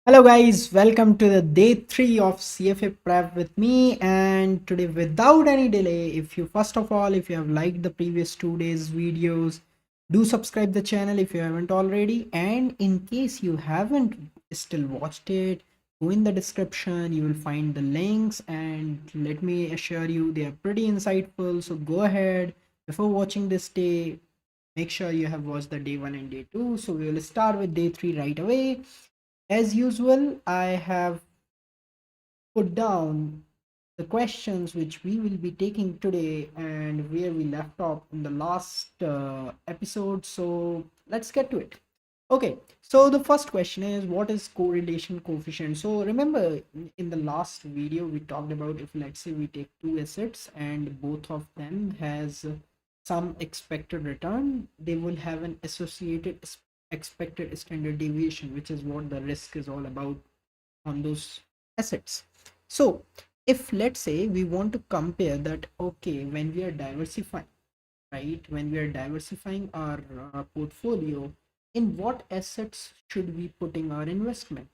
Hello guys, welcome to the day 3 of CFA Prep with me, and today without any delay, if you have liked the previous 2 days videos, do subscribe the channel if you haven't already, and in case you haven't still watched it, go in the description, you will find the links, and let me assure you they are pretty insightful. So go ahead, before watching this day, make sure you have watched the day 1 and day 2. So we will start with day 3 right away. As usual, I have put down the questions which we will be taking today and where we left off in the last episode. So let's get to it. Okay, so the first question is, what is correlation coefficient? So remember, in the last video we talked about, if let's say we take two assets and both of them has some expected return, they will have an associated expected standard deviation, which is what the risk is all about on those assets. So if let's say we want to compare that, okay, when we are diversifying, right, when we are diversifying our portfolio, in what assets should we putting our investment?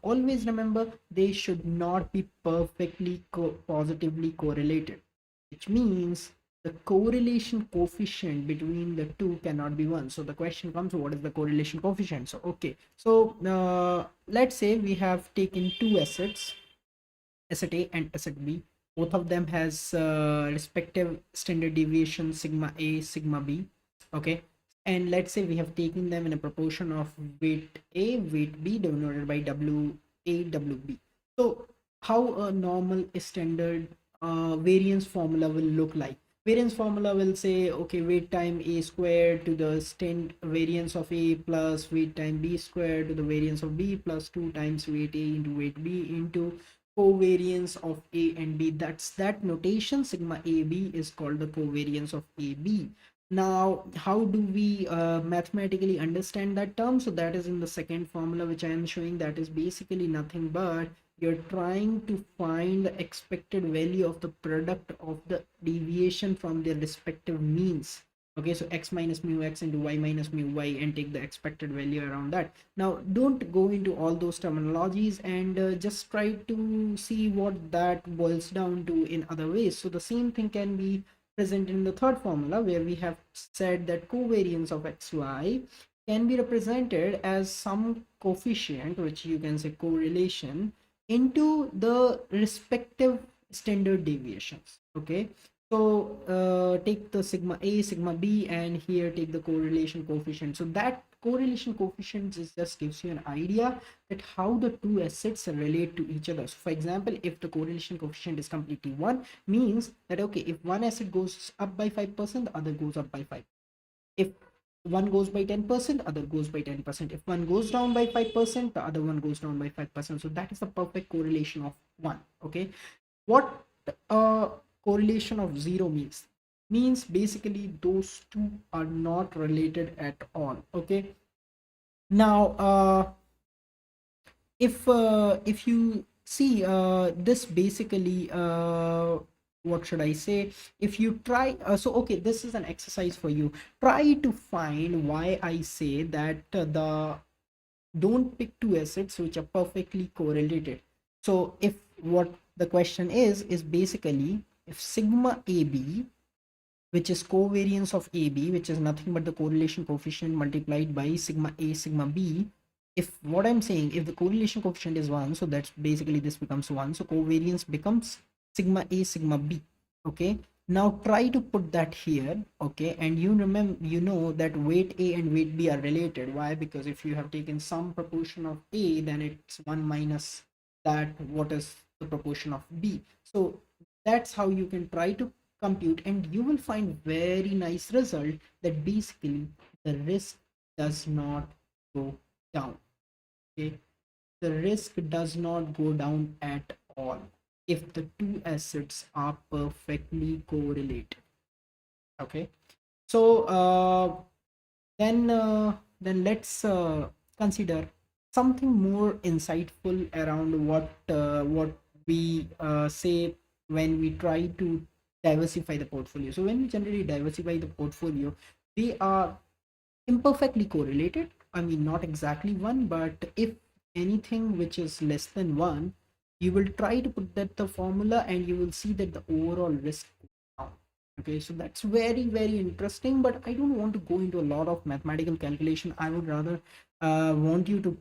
Always remember, they should not be perfectly positively correlated, which means the correlation coefficient between the two cannot be 1. So the question comes, what is the correlation coefficient? So okay, so let's say we have taken two assets, asset A and asset B. Both of them has respective standard deviation sigma A, sigma B. Okay, and let's say we have taken them in a proportion of weight A, weight B denoted by W A, W B. So how a normal standard variance formula will look like? Variance formula will say, okay, weight time A squared to the stand variance of A plus weight time B squared to the variance of B plus 2 times weight A into weight B into covariance of A and B. That's that notation. Sigma AB is called the covariance of AB. Now, how do we mathematically understand that term? So that is in the second formula which I am showing. That is basically nothing but you're trying to find the expected value of the product of the deviation from their respective means. Okay, so x minus mu x into y minus mu y, and take the expected value around that. Now don't go into all those terminologies, and just try to see what that boils down to in other ways. So the same thing can be present in the third formula, where we have said that covariance of xy can be represented as some coefficient, which you can say correlation, into the respective standard deviations. Okay, so take the sigma A, sigma B, and here take the correlation coefficient. So that correlation coefficient just gives you an idea that how the two assets relate to each other. So for example, if the correlation coefficient is completely 1, means that okay, if one asset goes up by 5%, the other goes up by 5. If one goes by 10%, other goes by 10%. If one goes down by 5%, the other one goes down by 5%. So that is the perfect correlation of 1. Okay, what uh correlation of 0 means basically those two are not related at all. Okay, now if you see this basically what should I say, if you try so okay, this is an exercise for you. Try to find why I say that the don't pick two assets which are perfectly correlated. So if what the question is basically, if sigma AB, which is covariance of AB, which is nothing but the correlation coefficient multiplied by sigma A, sigma B. If what I'm saying, if the correlation coefficient is 1, so that's basically this becomes 1. So covariance becomes sigma A, sigma B. Okay. Now try to put that here. Okay. And you remember, you know that weight A and weight B are related. Why? Because if you have taken some proportion of A, then it's 1 minus that what is the proportion of B. So that's how you can try to compute, and you will find very nice result that basically the risk does not go down. Okay, the risk does not go down at all if the two assets are perfectly correlated. Okay, so then let's consider something more insightful around what we say when we try to diversify the portfolio. So when we generally diversify the portfolio, they are imperfectly correlated. I mean, not exactly one, but if anything which is less than 1, you will try to put that the formula and you will see that the overall risk goes down. Okay, so that's very, very interesting, but I don't want to go into a lot of mathematical calculation. I would rather want you to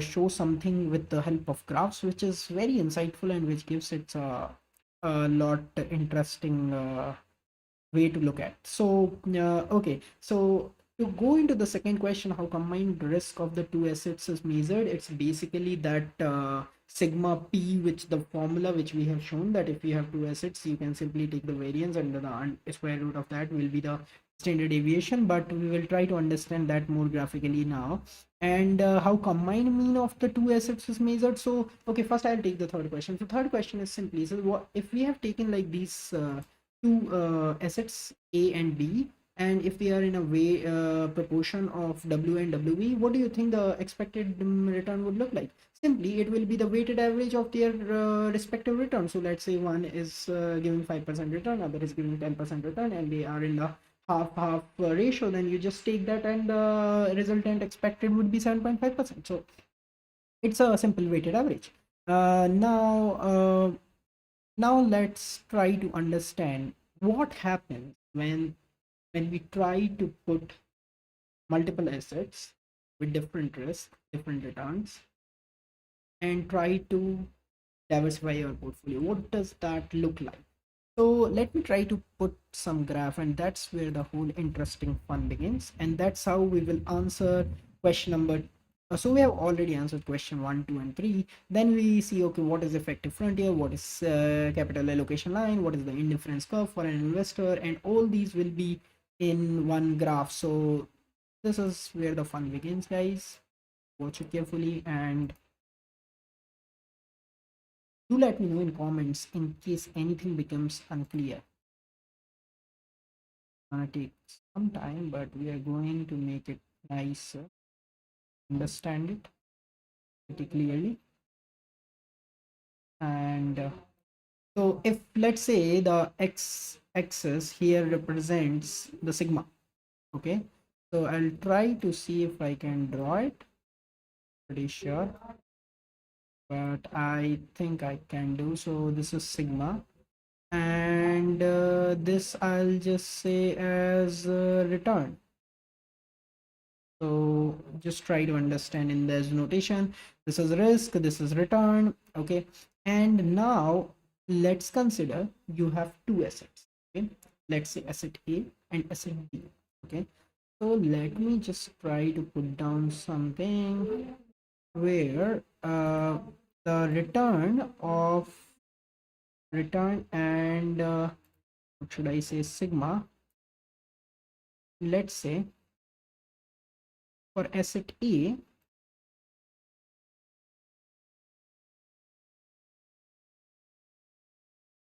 show something with the help of graphs, which is very insightful and which gives it a lot interesting way to look at. So okay, so to go into the second question, how combined risk of the two assets is measured, it's basically that sigma p, which the formula which we have shown, that if you have two assets you can simply take the variance and the square root of that will be the standard deviation, but we will try to understand that more graphically now. And how combined mean of the two assets is measured. So okay, first I'll take the third question. So third question is simply, so what if we have taken like these two assets A and B, and if they are in a way proportion of W and WB, what do you think the expected return would look like? Simply it will be the weighted average of their respective return. So let's say one is giving 5% return, other is giving 10% return, and they are in the half ratio, then you just take that and the resultant expected would be 7.5%. So it's a simple weighted average. Now let's try to understand what happens when we try to put multiple assets with different risks, different returns, and try to diversify our portfolio. What does that look like? So let me try to put some graph, and that's where the whole interesting fun begins. And that's how we will answer question number. So we have already answered question 1, 2, and 3. Then we see, okay, what is effective frontier, what is capital allocation line, what is the indifference curve for an investor, and all these will be in one graph. So this is where the fun begins, guys. Watch it carefully and do let me know in comments in case anything becomes unclear. Gonna take some time, but we are going to make it nicer, understand it pretty clearly. And so if let's say the x-axis here represents the sigma, okay, so I'll try to see if I can draw it. Pretty sure, but I think I can do so. This is sigma, and this I'll just say as return. So just try to understand in this notation. This is risk, this is return. Okay, and now let's consider you have two assets. Okay, let's say asset A and asset B. Okay, so let me just try to put down something where the return and what should I say, sigma. Let's say for asset A,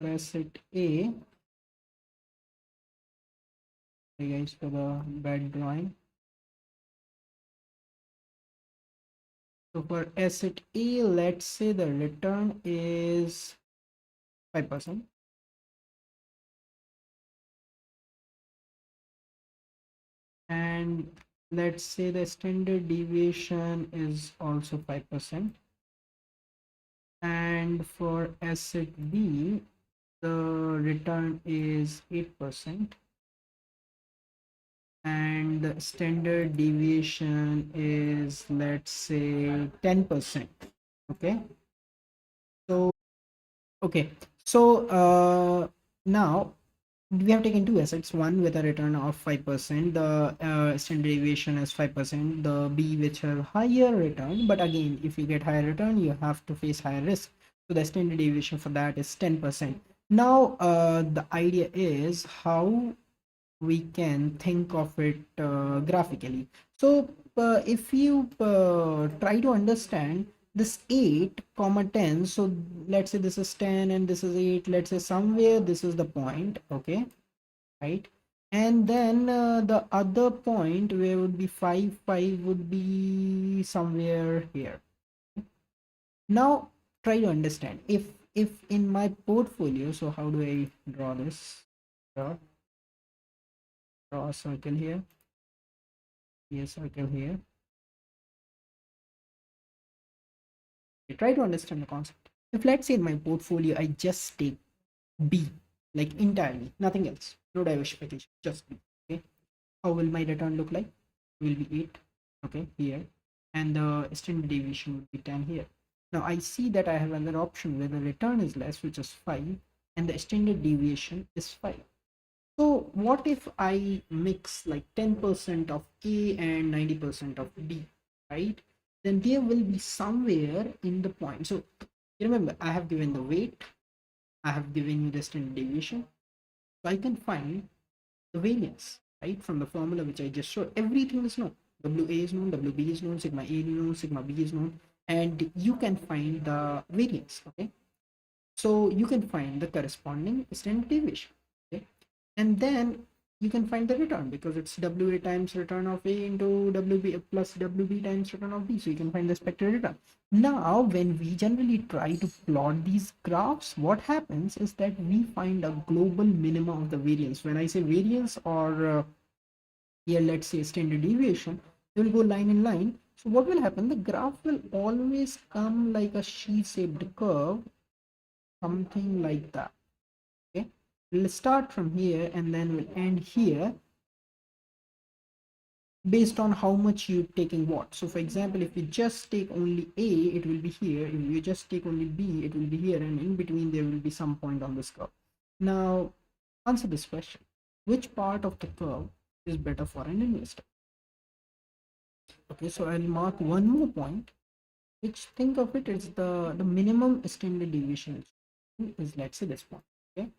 asset A, hey guys for the bad drawing. So for asset A, let's say the return is 5%. And let's say the standard deviation is also 5%. And for asset B, the return is 8%. And the standard deviation is, let's say, 10%. Okay. So, okay. So now we have taken two assets, one with a return of 5%, the standard deviation is 5%, the B which have higher return, but again if you get higher return you have to face higher risk, so the standard deviation for that is 10%. Now the idea is how we can think of it graphically. So if you try to understand this 8 comma 10, so let's say this is 10 and this is 8, let's say somewhere this is the point, okay, right? And then the other point where would be 5 would be somewhere here. Now try to understand if in my portfolio, so how do I draw this? Draw a circle here, a circle here. Try to understand the concept. If let's say in my portfolio I just take B, like entirely, nothing else, no diversification, just B. Okay, how will my return look like? Will be 8, okay, here, and the standard deviation would be 10 here. Now I see that I have another option where the return is less, which is 5, and the standard deviation is 5. So what if I mix like 10% of A and 90% of B, right? Then there will be somewhere in the point. So remember, I have given the weight, I have given you the standard deviation. So I can find the variance, right? From the formula which I just showed. Everything is known. WA is known, WB is known, sigma A is known, sigma B is known, and you can find the variance, okay? So you can find the corresponding standard deviation, okay? And then you can find the return because it's WA times return of A into WB plus WB times return of B. So you can find the expected return. Now, when we generally try to plot these graphs, what happens is that we find a global minima of the variance. When I say variance or here, let's say standard deviation, they will go line in line. So what will happen? The graph will always come like a sheet-shaped curve, something like that. Okay, we'll start from here and then we'll end here based on how much you're taking what. So for example, if you just take only A, it will be here. If you just take only B, it will be here, and in between there will be some point on this curve. Now answer this question: which part of the curve is better for an investor? Okay, so I'll mark one more point, which, think of it, is the minimum standard deviation is, let's say, this point. Okay,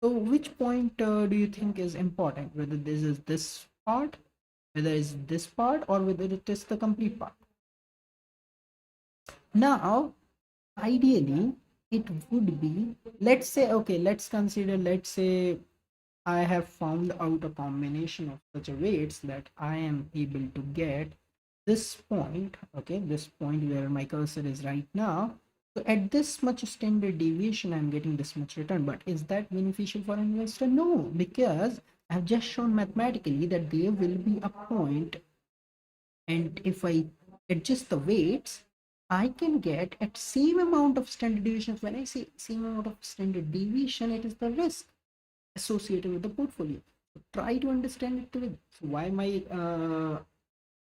so which point do you think is important, whether this is this part, whether it's this part, or whether it is the complete part? Now ideally it would be, let's say, okay, let's consider, let's say I have found out a combination of such a weights that I am able to get this point, okay, this point where my cursor is right now. So at this much standard deviation, I'm getting this much return. But is that beneficial for an investor? No, because I've just shown mathematically that there will be a point, and if I adjust the weights, I can get at same amount of standard deviation. When I say same amount of standard deviation, it is the risk associated with the portfolio. So try to understand it today. So why my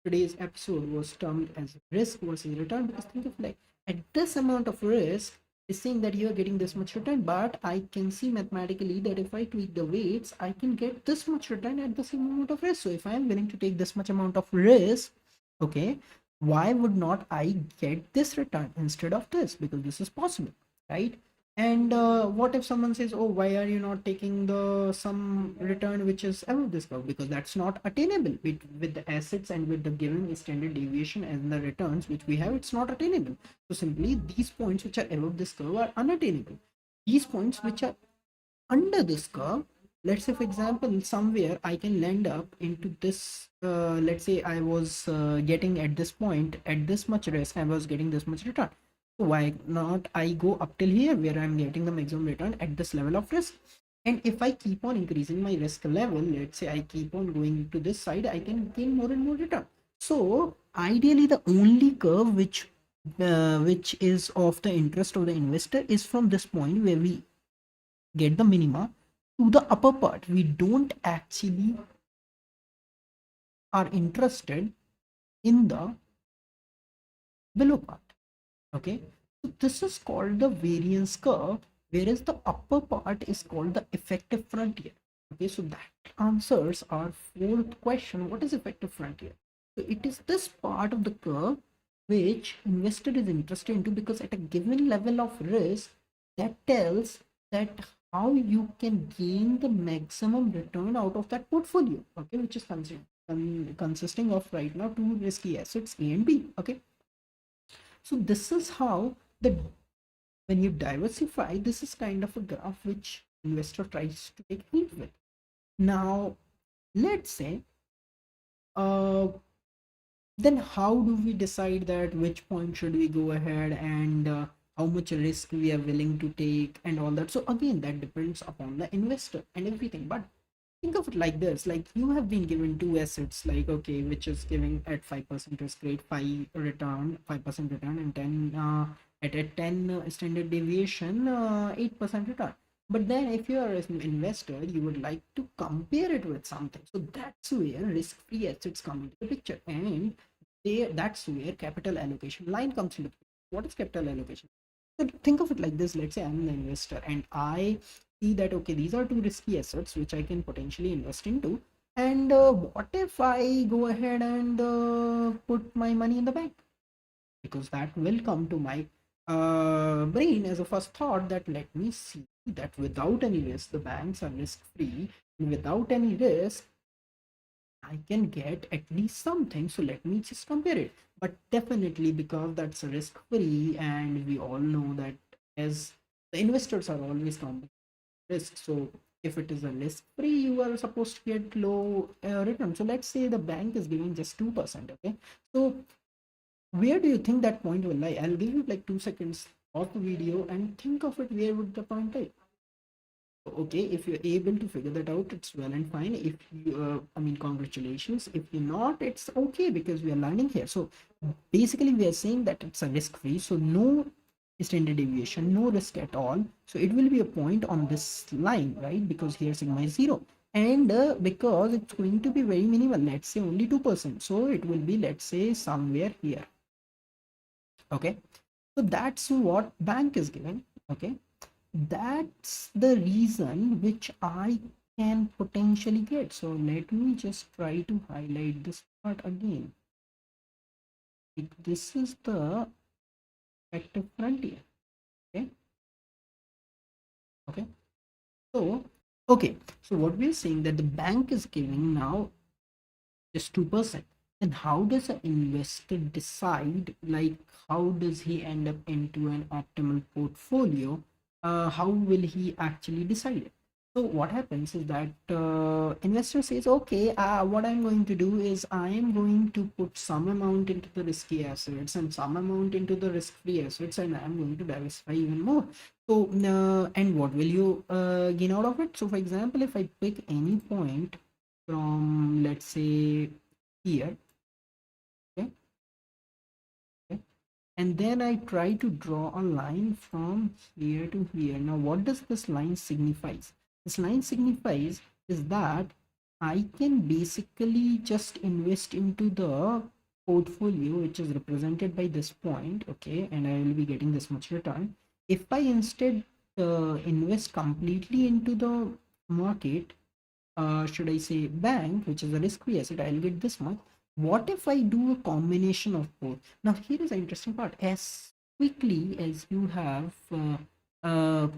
today's episode was termed as risk versus return, because think of like at this amount of risk is saying that you are getting this much return, but I can see mathematically that if I tweak the weights, I can get this much return at the same amount of risk. So if I am willing to take this much amount of risk, okay, why would not I get this return instead of this? Because this is possible, right? And what if someone says, oh, why are you not taking the some return which is above this curve? Because that's not attainable with the assets and with the given standard deviation and the returns which we have, it's not attainable. So simply these points which are above this curve are unattainable. These points which are under this curve, let's say for example, somewhere I can land up into this, let's say I was getting at this point, at this much risk, I was getting this much return. So why not I go up till here where I'm getting the maximum return at this level of risk? And if I keep on increasing my risk level, let's say I keep on going to this side, I can gain more and more return. So ideally the only curve which is of the interest of the investor is from this point where we get the minima to the upper part. We don't actually are interested in the below part. Okay, so this is called the variance curve, whereas the upper part is called the effective frontier. Okay, so that answers our fourth question: what is effective frontier? So it is this part of the curve which investor is interested into, because at a given level of risk, that tells that how you can gain the maximum return out of that portfolio, okay, which is consisting of right now two risky assets, A and B. Okay, so this is how the when you diversify, this is kind of a graph which investor tries to take help with. Now let's say then how do we decide that which point should we go ahead, and how much risk we are willing to take and all that? So again, that depends upon the investor and everything. But think of it like this: like you have been given two assets, like, okay, which is giving at 5% risk rate, 5% return, and 10 at a 10 standard deviation 8% return. But then if you are an investor, you would like to compare it with something, so that's where risk-free assets come into the picture, and that's where capital allocation line comes into play. What is capital allocation? So think of it like this. Let's say I'm an investor and I see that okay, these are two risky assets which I can potentially invest into, and what if I go ahead and put my money in the bank? Because that will come to my brain as a first thought, that let me see that without any risk the banks are risk free, and without any risk I can get at least something, so let me just compare it. But definitely, because that's risk free, and we all know that as the investors are always counting risk, so if it is a risk free, you are supposed to get low return. So let's say the bank is giving just 2%. Okay, so where do you think that point will lie? I'll give you like 2 seconds of the video and think of it. Where would the point lie? Okay, if you're able to figure that out, it's well and fine. If you I mean, congratulations. If you're not, it's okay, because we are learning here. So basically we are saying that it's a risk free, so no standard deviation, no risk at all, so it will be a point on this line, right? Because here sigma is 0, and because it's going to be very minimal, let's say only 2%, so it will be, let's say, somewhere here. Okay, so that's what bank is giving. Okay, that's the reason which I can potentially get. So let me just try to highlight this part again. This is the effective frontier. Okay, okay, so okay, so what we're saying, that the bank is giving now just 2%. Then how does an investor decide, like how does he end up into an optimal portfolio? How will he actually decide it? So what happens is that investor says, okay, what I'm going to do is I am going to put some amount into the risky assets and some amount into the risk-free assets, and I'm going to diversify even more. So and what will you gain out of it? So for example, if I pick any point from, let's say, here, okay, okay, and then I try to draw a line from here to here. Now what does this line signifies? This line signifies is that I can basically just invest into the portfolio which is represented by this point, okay, and I will be getting this much return. If I instead invest completely into the market, should I say bank, which is a risk-free asset, I'll get this much. What if I do a combination of both? Now here is the interesting part. As quickly as you have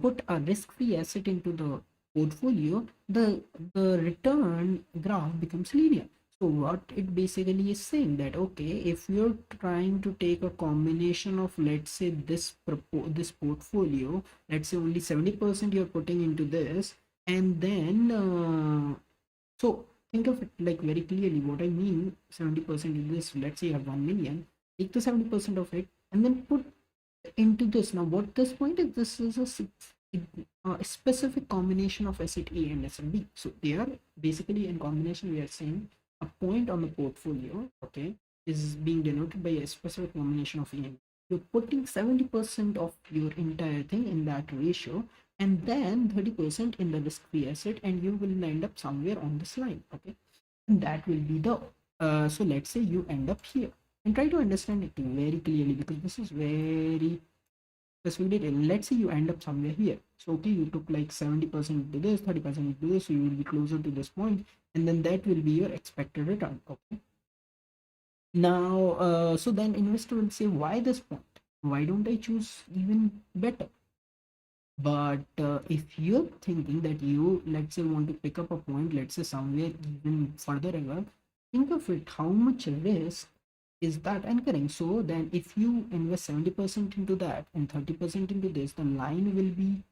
put a risk-free asset into the portfolio, the return graph becomes linear. So what it basically is saying, that okay, if you're trying to take a combination of, let's say, this portfolio, let's say only 70% you're putting into this, and then so think of it like very clearly what I mean. 70% in this, let's say you have 1 million, take the 70% of it and then put into this. Now what this point is, this is a specific combination of asset A and asset B. So they are basically in combination. We are saying a point on the portfolio, okay, is being denoted by a specific combination of A and B. You're putting 70% of your entire thing in that ratio, and then 30% in the risk-free asset, and you will end up somewhere on this line. Okay, and that will be the so let's say you end up here, and try to understand it very clearly, because this is very specific detail. Let's say you end up somewhere here. So okay, you took like 70% into this, 30% into this, so you will be closer to this point, and then that will be your expected return. Okay, now so then investor will say, why this point? Why don't I choose even better? But if you're thinking that you, let's say, want to pick up a point, let's say somewhere even further away, think of it, how much risk is that incurring? So then if you invest 70% into that and 30% into this, the line will be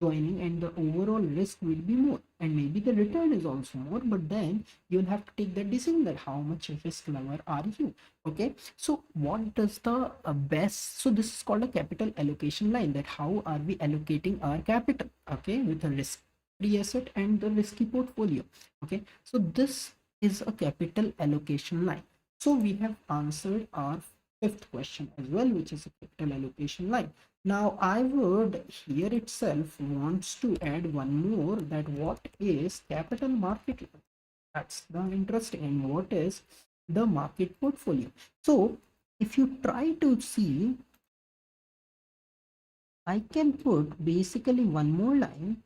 joining and the overall risk will be more, and maybe the return is also more, but then you'll have to take that decision, that how much risk lover are you. Okay, so what does the best, so this is called a capital allocation line, that how are we allocating our capital, okay, with a risk free asset and the risky portfolio. Okay, so this is a capital allocation line. So we have answered our fifth question as well, which is a capital allocation line. Now I would here itself wants to add one more, that what is capital market line. That's the interesting. And what is the market portfolio? So if you try to see, I can put basically one more line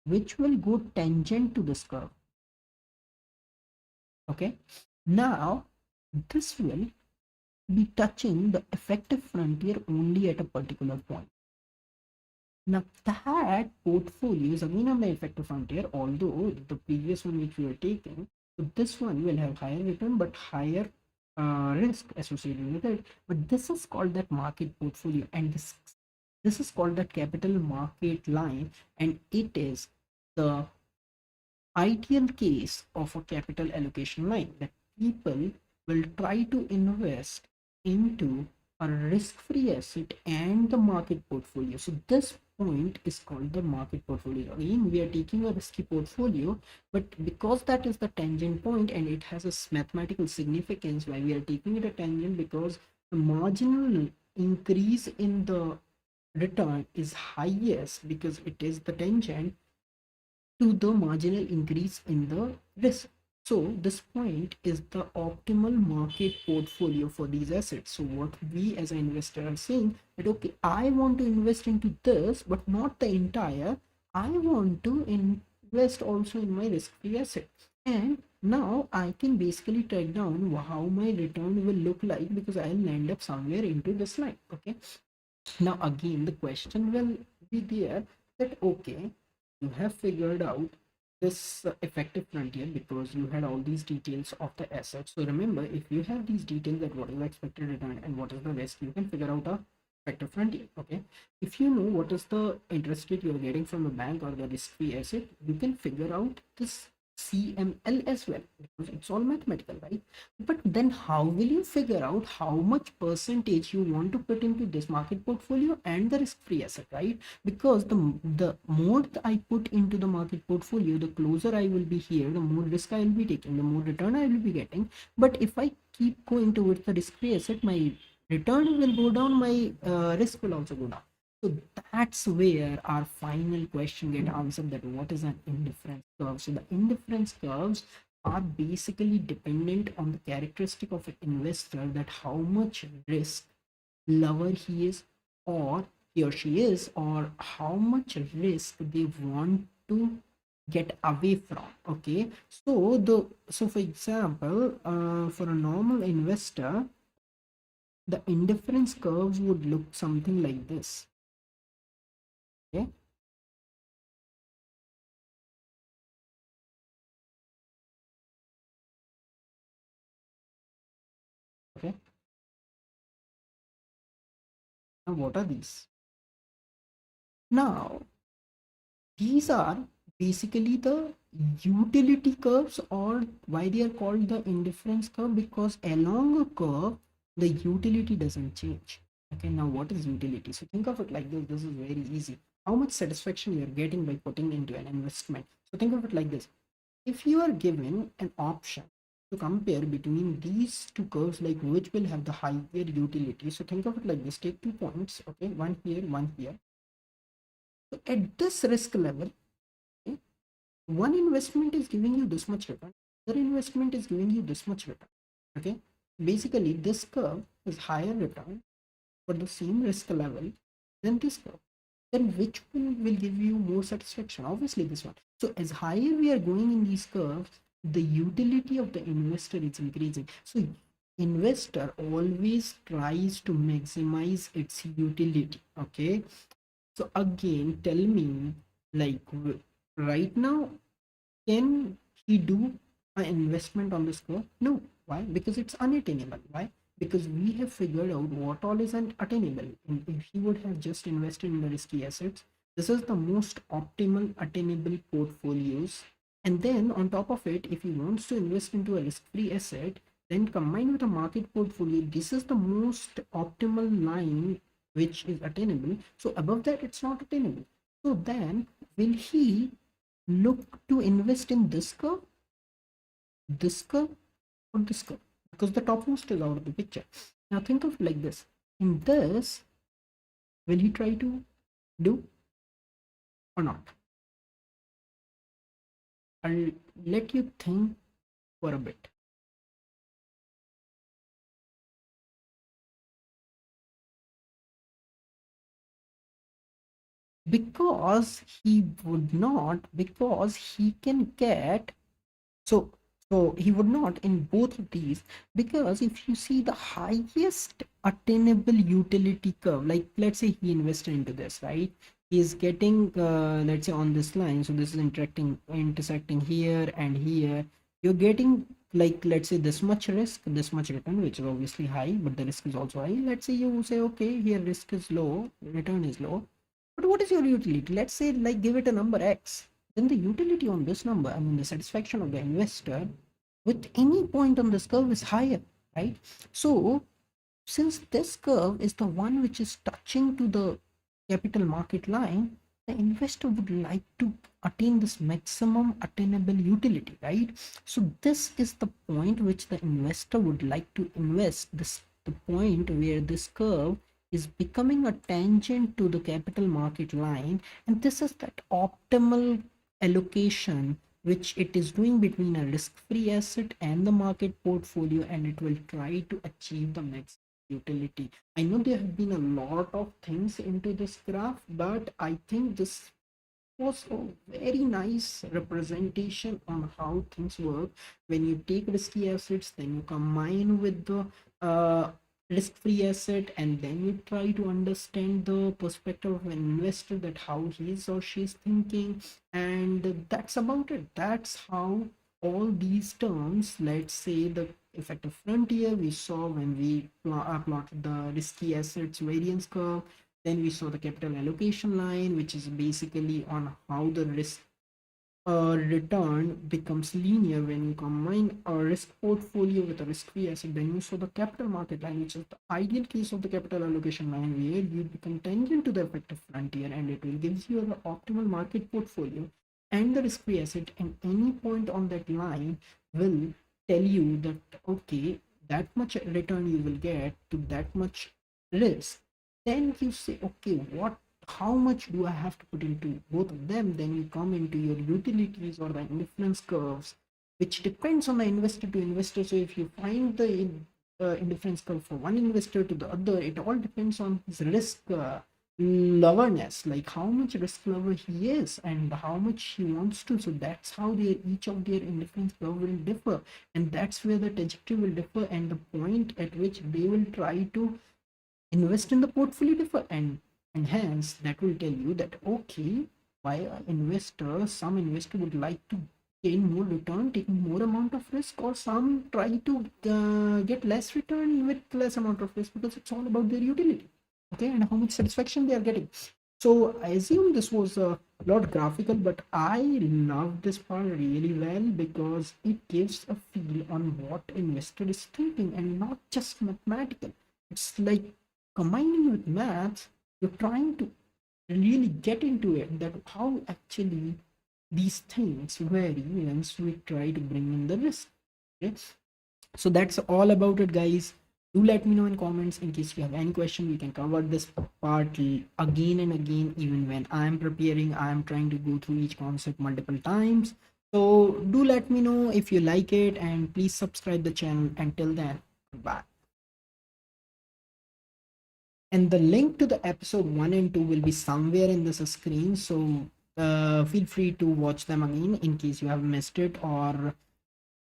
which will go tangent to this curve. Okay, now this will be touching the effective frontier only at a particular point. Now that portfolio is again on the effective frontier, although the previous one which we were taking, so this one will have higher return but higher risk associated with it. But this is called that market portfolio, and this is called that capital market line, and it is the ideal case of a capital allocation line, that people will try to invest into a risk-free asset and the market portfolio. So this point is called the market portfolio. Again, we are taking a risky portfolio, but because that is the tangent point and it has a mathematical significance, why we are taking it a tangent, because the marginal increase in the return is highest because it is the tangent to the marginal increase in the risk. So this point is the optimal market portfolio for these assets. So what we as an investor are saying, that okay, I want to invest into this, but not the entire. I want to invest also in my risk-free asset. And now I can basically track down how my return will look like, because I'll land up somewhere into this line. Okay. Now again, the question will be there, that okay, you have figured out this effective frontier because you had all these details of the asset. So remember, if you have these details, that what is the expected return and what is the risk, you can figure out a effective frontier. Okay, if you know what is the interest rate you're getting from a bank or the risk-free asset, you can figure out this CML as well, because it's all mathematical, right? But then how will you figure out how much percentage you want to put into this market portfolio and the risk-free asset, right? Because the more I put into the market portfolio, the closer I will be here, the more risk I will be taking, the more return I will be getting. But if I keep going towards the risk-free asset, my return will go down, my risk will also go down. So that's where our final question get answered, that what is an indifference curve. So the indifference curves are basically dependent on the characteristic of an investor, that how much risk lover he is, or he or she is, or how much risk they want to get away from. Okay, so for example, for a normal investor, the indifference curves would look something like this. Okay, okay, now what are these? Now these are basically the utility curves, or why they are called the indifference curve, because along a curve the utility doesn't change. Okay, now what is utility? So think of it like this. This is very easy. How much satisfaction you are getting by putting into an investment. So think of it like this. If you are given an option to compare between these two curves, like which will have the higher utility, so think of it like this. Take 2 points, okay, one here, one here. So at this risk level, okay, one investment is giving you this much return, other investment is giving you this much return. Okay, basically this curve is higher return for the same risk level than this curve. Then which one will give you more satisfaction? Obviously this one. So as higher we are going in these curves, the utility of the investor is increasing. So investor always tries to maximize its utility. Okay, so again, tell me, like right now, can he do an investment on this curve? No. Why? Because it's unattainable. Why? Because we have figured out what all is unattainable. And if he would have just invested in the risky assets, this is the most optimal attainable portfolios. And then on top of it, if he wants to invest into a risk-free asset, then combined with a market portfolio, this is the most optimal line which is attainable. So above that, it's not attainable. So then, will he look to invest in this curve, or this curve? because the topmost is out of the picture. Now think of it like this. In this, will he try to do or not? I'll let you think for a bit. Because he would not, because he can get, so he would not in both of these, because if you see the highest attainable utility curve, like let's say he invested into this, right? He is getting let's say on this line, so this is intersecting here and here. You're getting, like, let's say this much risk, this much return, which is obviously high, but the risk is also high. Let's say you say, okay, here risk is low, return is low, but what is your utility? Let's say, like, give it a number X. Then the utility on this number, I mean, the satisfaction of the investor with any point on this curve is higher, right? So, since this curve is the one which is touching to the capital market line, the investor would like to attain this maximum attainable utility, right? So, this is the point which the investor would like to invest. This the point where this curve is becoming a tangent to the capital market line, and this is that optimal allocation which it is doing between a risk-free asset and the market portfolio, and it will try to achieve the max utility. I know there have been a lot of things into this graph, but I think this was a very nice representation on how things work when you take risky assets, then you combine with the risk-free asset, and then you try to understand the perspective of an investor, that how he's or she's thinking, and that's about it. That's how all these terms, let's say the effective frontier we saw when we plotted the risky assets variance curve. Then we saw the capital allocation line, which is basically on how the risk return becomes linear when you combine a risk portfolio with a risk-free asset. Then you saw the capital market line, which is the ideal case of the capital allocation line, where you become tangent to the effective frontier, and it will give you the optimal market portfolio and the risk-free asset. And any point on that line will tell you that, okay, that much return you will get to that much risk. Then you say, okay, what, how much do I have to put into both of them? Then you come into your utilities or the indifference curves, which depends on the investor to investor. So if you find the indifference curve for one investor to the other, it all depends on his risk loverness, like how much risk lover he is and how much he wants to. So that's how each of their indifference curve will differ, and that's where the trajectory will differ, and the point at which they will try to invest in the portfolio differ, and hence that will tell you that, okay, why some investor would like to gain more return taking more amount of risk, or some try to get less return with less amount of risk, because it's all about their utility, okay, and how much satisfaction they are getting. So I assume this was a lot graphical, but I love this part really well because it gives a feel on what investor is thinking and not just mathematical. It's like combining with maths, you're trying to really get into it, that how actually these things vary once we try to bring in the risk. Okay, so that's all about it, guys. Do let me know in comments in case you have any question. We can cover this part again and again. Even when I'm preparing, I'm trying to go through each concept multiple times. So do let me know if you like it, and please subscribe the channel. Until then, bye. And the link to the episode 1 and 2 will be somewhere in this screen, so feel free to watch them again in case you have missed it, or